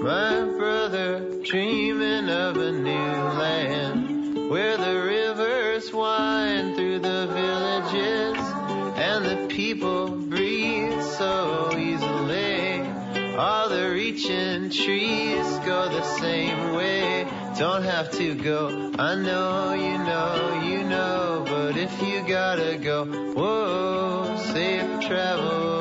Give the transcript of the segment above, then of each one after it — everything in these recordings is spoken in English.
My brother dreaming of a new land where the rivers wind through the villages and the people breathe so easily. All the reaching trees go the same way. Don't have to go, I know, you know, but if you gotta go, whoa, safe travels.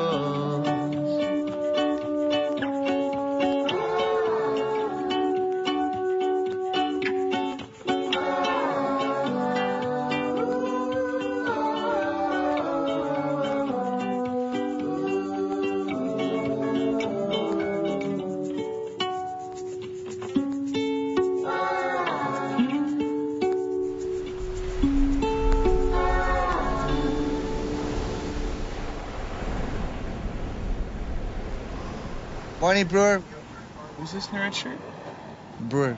Morning, Brewer. Who's this in the red shirt? Brewer.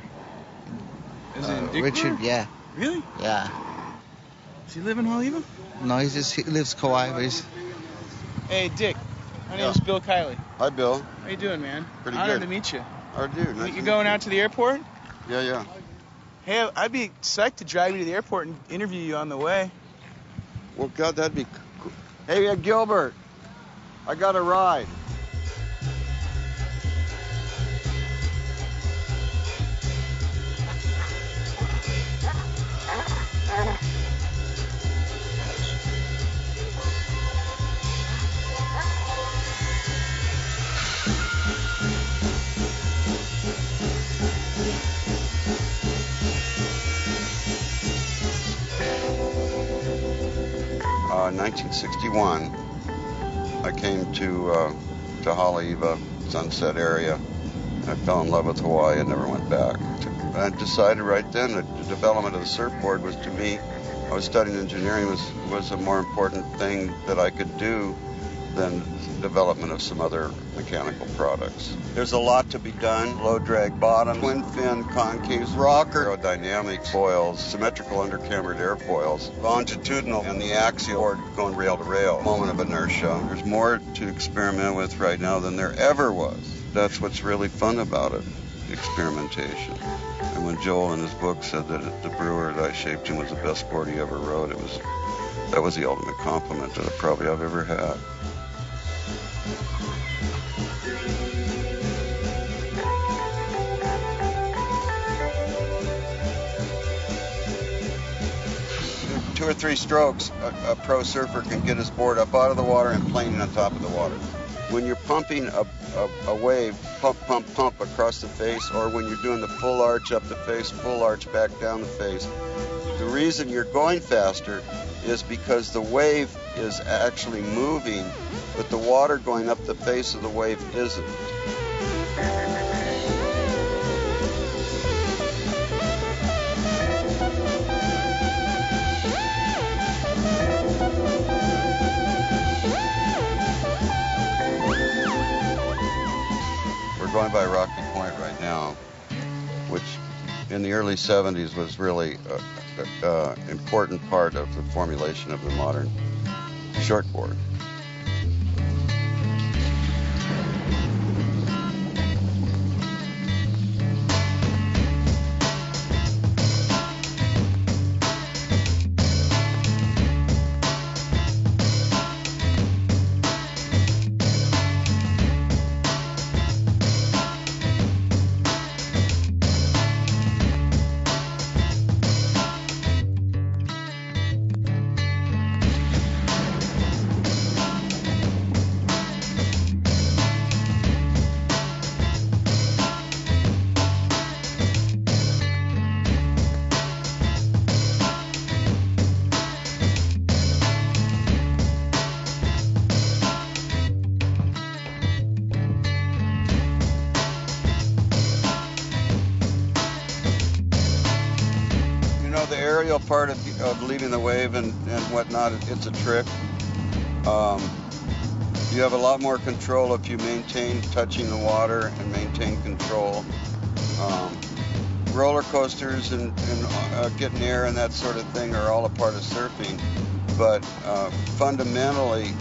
Is it Dick Richard, Brewer? yeah. Really? Yeah. Does he live in Haleiwa? No, he lives Kauai, but he's... Hey, Dick. My name's Bill Kiley. Hi, Bill. How you doing, man? Pretty Honored good. to meet you. How do you? Nice You going out to the airport? Yeah. Hey, I'd be psyched to drive you to the airport and interview you on the way. Well, God, that'd be cool. Hey, Gilbert, I got a ride. In 1961, I came to Haleiwa, Sunset area. I fell in love with Hawaii and never went back. I decided right then that the development of the surfboard was, to me, I was studying engineering, was a more important thing that I could do than development of some other mechanical products. There's a lot to be done. Low drag bottom, twin fin, concave rocker, aerodynamic foils, symmetrical undercambered airfoils, longitudinal, and the axial board going rail to rail. Moment of inertia. There's more to experiment with right now than there ever was. That's what's really fun about it, experimentation. And when Joel in his book said that the Brewer that I shaped him was the best board he ever wrote, that was the ultimate compliment that I've ever had. Two or three strokes, a pro surfer can get his board up out of the water and planing on top of the water. When you're pumping a wave, pump across the face, or when you're doing the full arch up the face, full arch back down the face, the reason you're going faster is because the wave is actually moving, but the water going up the face of the wave isn't. We're going by Rocky Point right now, which in the early 70s was really an important part of the formulation of the modern shortboard. The aerial part of leaving the wave and whatnot, it's a trick. You have a lot more control if you maintain touching the water and maintain control. Roller coasters and getting air and that sort of thing are all a part of surfing. But fundamentally,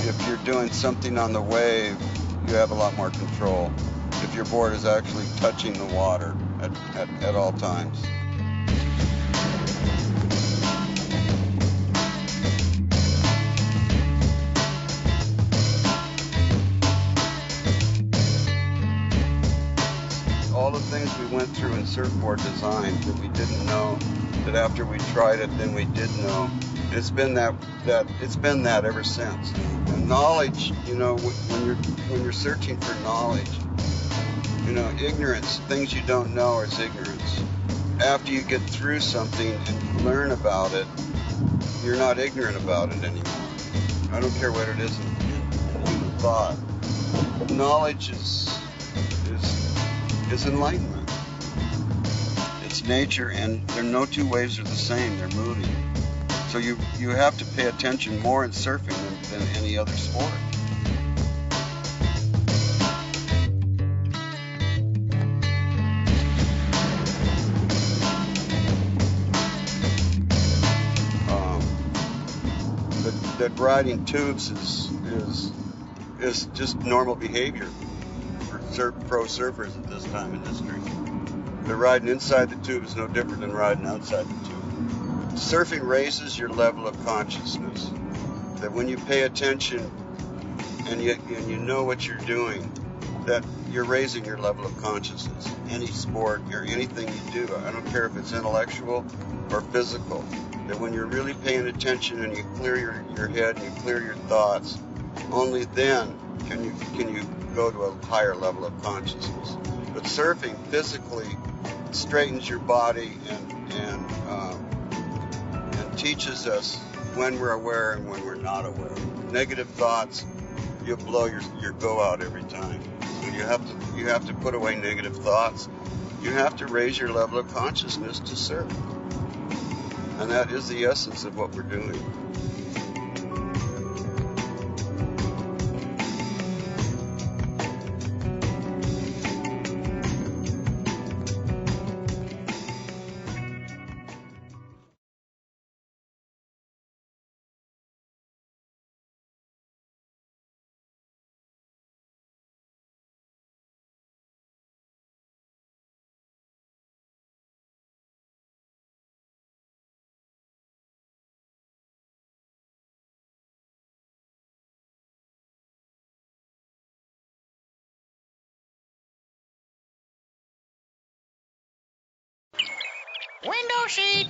if you're doing something on the wave, you have a lot more control if your board is actually touching the water at all times. All the things we went through in surfboard design that we didn't know, that after we tried it, then we did know. It's been that ever since. And knowledge, when you're searching for knowledge, ignorance, things you don't know is ignorance. After you get through something and learn about it, you're not ignorant about it anymore. I don't care what it is in human thought. Knowledge is enlightenment. It's nature, and there are no two waves are the same. They're moving. So you have to pay attention more in surfing than any other sport. That riding tubes is just normal behavior for pro surfers at this time in history. They're riding inside the tube is no different than riding outside the tube. Surfing raises your level of consciousness. That when you pay attention and you know what you're doing, that you're raising your level of consciousness. Any sport or anything you do, I don't care if it's intellectual or physical, that when you're really paying attention and you clear your head and you clear your thoughts, only then can you go to a higher level of consciousness. But surfing physically straightens your body and teaches us when we're aware and when we're not aware. Negative thoughts, you'll blow your go out every time. So you have to put away negative thoughts. You have to raise your level of consciousness to surf. And that is the essence of what we're doing. Window sheet.